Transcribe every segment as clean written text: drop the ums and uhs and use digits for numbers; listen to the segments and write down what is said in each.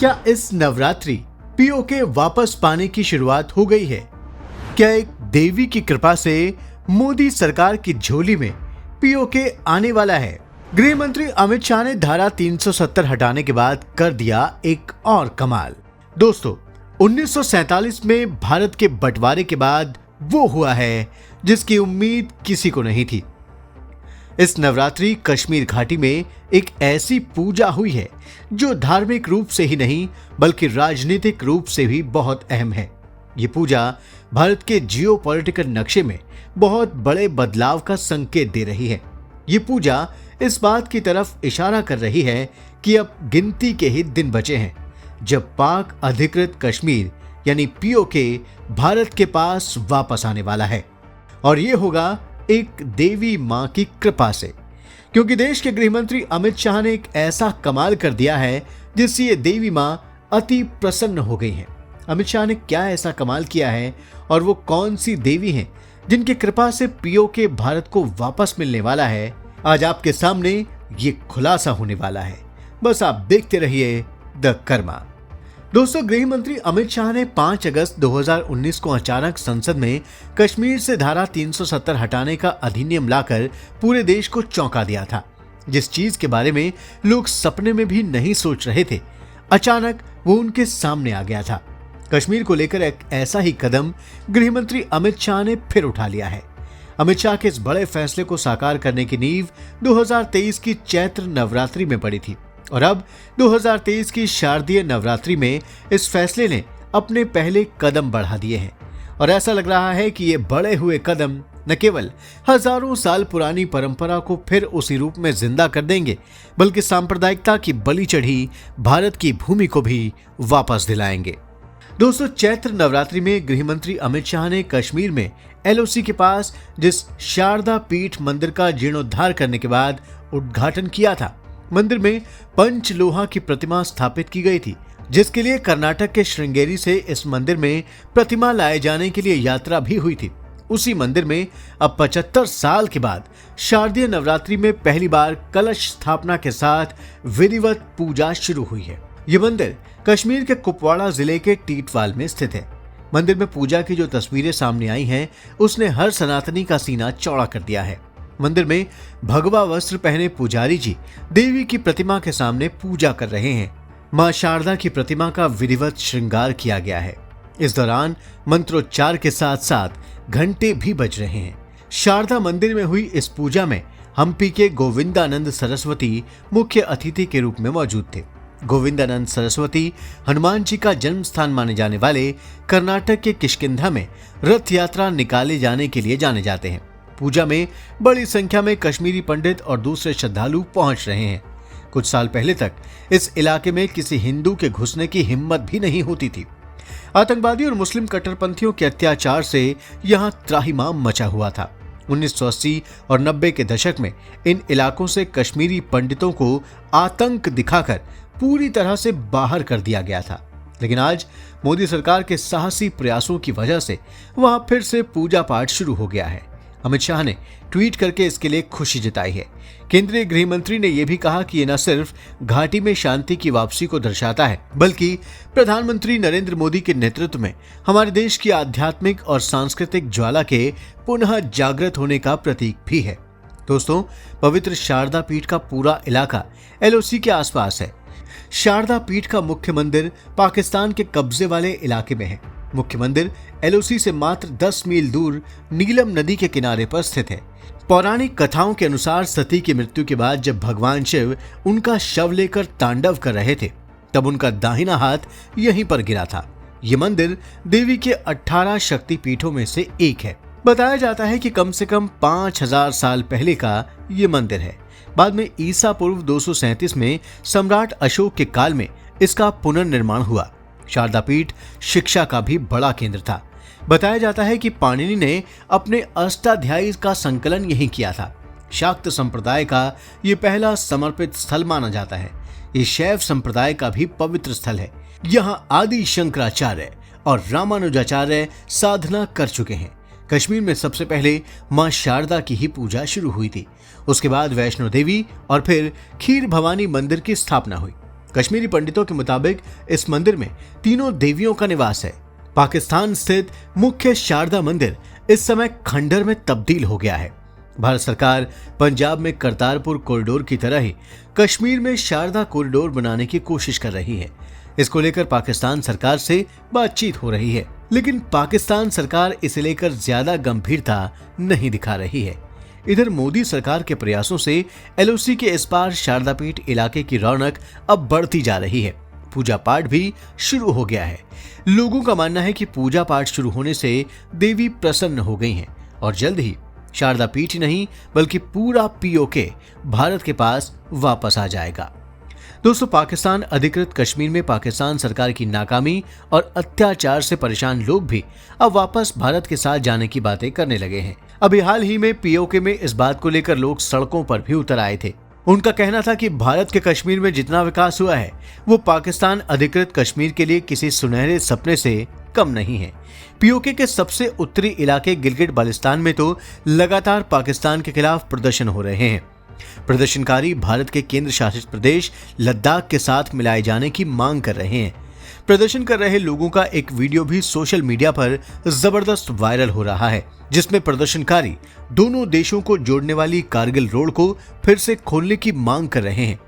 क्या इस नवरात्रि पीओके वापस पाने की शुरुआत हो गई है? क्या एक देवी की कृपा से मोदी सरकार की झोली में पीओके आने वाला है? गृह मंत्री अमित शाह ने धारा 370 हटाने के बाद कर दिया एक और कमाल। दोस्तों, 1947 में भारत के बंटवारे के बाद वो हुआ है जिसकी उम्मीद किसी को नहीं थी। इस नवरात्रि कश्मीर घाटी में एक ऐसी पूजा हुई है जो धार्मिक रूप से ही नहीं बल्कि राजनीतिक रूप से भी बहुत अहम है। ये पूजा भारत के जियोपॉलिटिकल नक्शे में बहुत बड़े बदलाव का संकेत दे रही है। ये पूजा इस बात की तरफ इशारा कर रही है कि अब गिनती के ही दिन बचे हैं जब पाक अधिकृत कश्मीर यानी पीओके भारत के पास वापस आने वाला है, और ये होगा एक देवी मां की कृपा से, क्योंकि देश के गृह मंत्री अमित शाह ने एक ऐसा कमाल कर दिया है जिससे ये देवी मां अति प्रसन्न हो गई हैं। अमित शाह ने क्या ऐसा कमाल किया है और वो कौन सी देवी हैं जिनकी कृपा से पीओके भारत को वापस मिलने वाला है? आज आपके सामने ये खुलासा होने वाला है। बस आप देखते रहिए द कर्मा। दोस्तों, गृह मंत्री अमित शाह ने 5 अगस्त 2019 को अचानक संसद में कश्मीर से धारा 370 हटाने का अधिनियम लाकर पूरे देश को चौंका दिया था। जिस चीज के बारे में लोग सपने में भी नहीं सोच रहे थे, अचानक वो उनके सामने आ गया था। कश्मीर को लेकर एक ऐसा ही कदम गृह मंत्री अमित शाह ने फिर उठा लिया है। अमित शाह के इस बड़े फैसले को साकार करने की नींव 2023 की चैत्र नवरात्रि में पड़ी थी, और अब 2023 की शारदीय नवरात्रि में इस फैसले ने अपने पहले कदम बढ़ा दिए हैं। और ऐसा लग रहा है कि ये बढ़े हुए कदम न केवल हजारों साल पुरानी परंपरा को फिर उसी रूप में जिंदा कर देंगे, बल्कि सांप्रदायिकता की बलि चढ़ी भारत की भूमि को भी वापस दिलाएंगे। दोस्तों, चैत्र नवरात्रि में गृह मंत्री अमित शाह ने कश्मीर में एलओसी के पास जिस शारदा पीठ मंदिर का जीर्णोद्धार करने के बाद उद्घाटन किया था, मंदिर में पंचलोहा की प्रतिमा स्थापित की गई थी, जिसके लिए कर्नाटक के श्रृंगेरी से इस मंदिर में प्रतिमा लाए जाने के लिए यात्रा भी हुई थी। उसी मंदिर में अब 75 साल के बाद शारदीय नवरात्रि में पहली बार कलश स्थापना के साथ विधिवत पूजा शुरू हुई है। ये मंदिर कश्मीर के कुपवाड़ा जिले के टीटवाल में स्थित है। मंदिर में पूजा की जो तस्वीरें सामने आई हैं, उसने हर सनातनी का सीना चौड़ा कर दिया है। मंदिर में भगवा वस्त्र पहने पुजारी जी देवी की प्रतिमा के सामने पूजा कर रहे हैं। मां शारदा की प्रतिमा का विधिवत श्रृंगार किया गया है। इस दौरान मंत्रोच्चार के साथ साथ घंटे भी बज रहे हैं। शारदा मंदिर में हुई इस पूजा में हम्पी के गोविंदानंद सरस्वती मुख्य अतिथि के रूप में मौजूद थे। गोविंदानंद सरस्वती हनुमान जी का जन्म स्थान माने जाने वाले कर्नाटक के किष्किंधा में रथ यात्रा निकाले जाने के लिए जाने जाते हैं। पूजा में बड़ी संख्या में कश्मीरी पंडित और दूसरे श्रद्धालु पहुंच रहे हैं। कुछ साल पहले तक इस इलाके में किसी हिंदू के घुसने की हिम्मत भी नहीं होती थी। आतंकवादी और मुस्लिम कट्टरपंथियों के अत्याचार से यहाँ त्राहिमाम मचा हुआ था। 1980 और 90 के दशक में इन इलाकों से कश्मीरी पंडितों को आतंक दिखाकर पूरी तरह से बाहर कर दिया गया था, लेकिन आज मोदी सरकार के साहसी प्रयासों की वजह से वहां फिर से पूजा पाठ शुरू हो गया है। अमित शाह ने ट्वीट करके इसके लिए खुशी जताई है। केंद्रीय गृह मंत्री ने यह भी कहा कि ये न सिर्फ घाटी में शांति की वापसी को दर्शाता है, बल्कि प्रधानमंत्री नरेंद्र मोदी के नेतृत्व में हमारे देश की आध्यात्मिक और सांस्कृतिक ज्वाला के पुनः जागृत होने का प्रतीक भी है। दोस्तों, पवित्र शारदा पीठ का पूरा इलाका एलओसी के आसपास है। शारदा पीठ का मुख्य मंदिर पाकिस्तान के कब्जे वाले इलाके में है। मुख्य मंदिर एलओसी से मात्र 10 मील दूर नीलम नदी के किनारे पर स्थित है। पौराणिक कथाओं के अनुसार सती की मृत्यु के बाद जब भगवान शिव उनका शव लेकर तांडव कर रहे थे, तब उनका दाहिना हाथ यहीं पर गिरा था। ये मंदिर देवी के 18 शक्ति पीठों में से एक है। बताया जाता है कि कम से कम 5000 साल पहले का ये मंदिर है। बाद में ईसा पूर्व 237 में सम्राट अशोक के काल में इसका पुनर्निर्माण हुआ। शारदा पीठ शिक्षा का भी बड़ा केंद्र था। बताया जाता है कि पाणिनि ने अपने अष्टाध्यायी का संकलन यहीं किया था। शाक्त संप्रदाय का ये पहला समर्पित स्थल माना जाता है। ये शैव संप्रदाय का भी पवित्र स्थल है। यहाँ आदि शंकराचार्य और रामानुजाचार्य साधना कर चुके हैं। कश्मीर में सबसे पहले मां शारदा की ही पूजा शुरू हुई थी। उसके बाद वैष्णो देवी और फिर खीर भवानी मंदिर की स्थापना हुई। कश्मीरी पंडितों के मुताबिक इस मंदिर में तीनों देवियों का निवास है। पाकिस्तान स्थित मुख्य शारदा मंदिर इस समय खंडर में तब्दील हो गया है। भारत सरकार पंजाब में करतारपुर कॉरिडोर की तरह ही कश्मीर में शारदा कॉरिडोर बनाने की कोशिश कर रही है। इसको लेकर पाकिस्तान सरकार से बातचीत हो रही है, लेकिन पाकिस्तान सरकार इसे लेकर ज्यादा गंभीरता नहीं दिखा रही है। इधर मोदी सरकार के प्रयासों से एलओसी के इस पार शारदा पीठ इलाके की रौनक अब बढ़ती जा रही है। पूजा पाठ भी शुरू हो गया है। लोगों का मानना है कि पूजा पाठ शुरू होने से देवी प्रसन्न हो गई हैं और जल्द ही शारदा पीठ ही नहीं बल्कि पूरा पीओके भारत के पास वापस आ जाएगा। दोस्तों, पाकिस्तान अधिकृत कश्मीर में पाकिस्तान सरकार की नाकामी और अत्याचार से परेशान लोग भी अब वापस भारत के साथ जाने की बातें करने लगे हैं। अभी हाल ही में पीओके में इस बात को लेकर लोग सड़कों पर भी उतर आए थे। उनका कहना था कि भारत के कश्मीर में जितना विकास हुआ है वो पाकिस्तान अधिकृत कश्मीर के लिए किसी सुनहरे सपने से कम नहीं है। पीओके के सबसे उत्तरी इलाके गिलगिट बाल्टिस्तान में तो लगातार पाकिस्तान के खिलाफ प्रदर्शन हो रहे हैं। प्रदर्शनकारी भारत के केंद्र शासित प्रदेश लद्दाख के साथ मिलाए जाने की मांग कर रहे हैं। प्रदर्शन कर रहे लोगों का एक वीडियो भी सोशल मीडिया पर जबरदस्त वायरल हो रहा है, जिसमें प्रदर्शनकारी दोनों देशों को जोड़ने वाली कारगिल रोड को फिर से खोलने की मांग कर रहे हैं।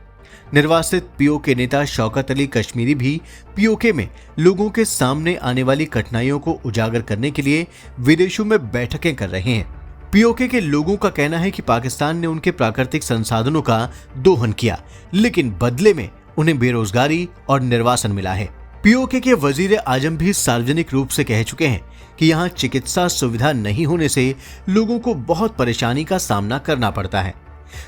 निर्वासित पीओके नेता शौकत अली कश्मीरी भी पीओके में लोगों के सामने आने वाली कठिनाइयों को उजागर करने के लिए विदेशों में बैठकें कर रहे हैं। पीओके के लोगों का कहना है कि पाकिस्तान ने उनके प्राकृतिक संसाधनों का दोहन किया, लेकिन बदले में उन्हें बेरोजगारी और निर्वासन मिला है। पीओके के वजीर आजम भी सार्वजनिक रूप से कह चुके हैं कि यहाँ चिकित्सा सुविधा नहीं होने से लोगों को बहुत परेशानी का सामना करना पड़ता है।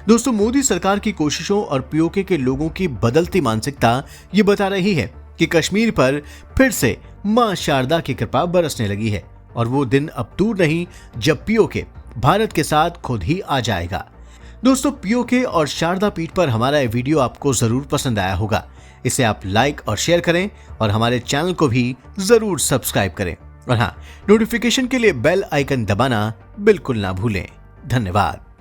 दोस्तों, मोदी सरकार की कोशिशों और पीओके के लोगों की बदलती मानसिकता ये बता रही है कि कश्मीर पर फिर से मां शारदा की कृपा बरसने लगी है और वो दिन अब दूर नहीं जब पीओके भारत के साथ खुद ही आ जाएगा। दोस्तों, पीओके और शारदा पीठ पर हमारा ये वीडियो आपको जरूर पसंद आया होगा। इसे आप लाइक और शेयर करें और हमारे चैनल को भी जरूर सब्सक्राइब करें और हाँ, नोटिफिकेशन के लिए बेल आइकन दबाना बिल्कुल ना भूलें। धन्यवाद।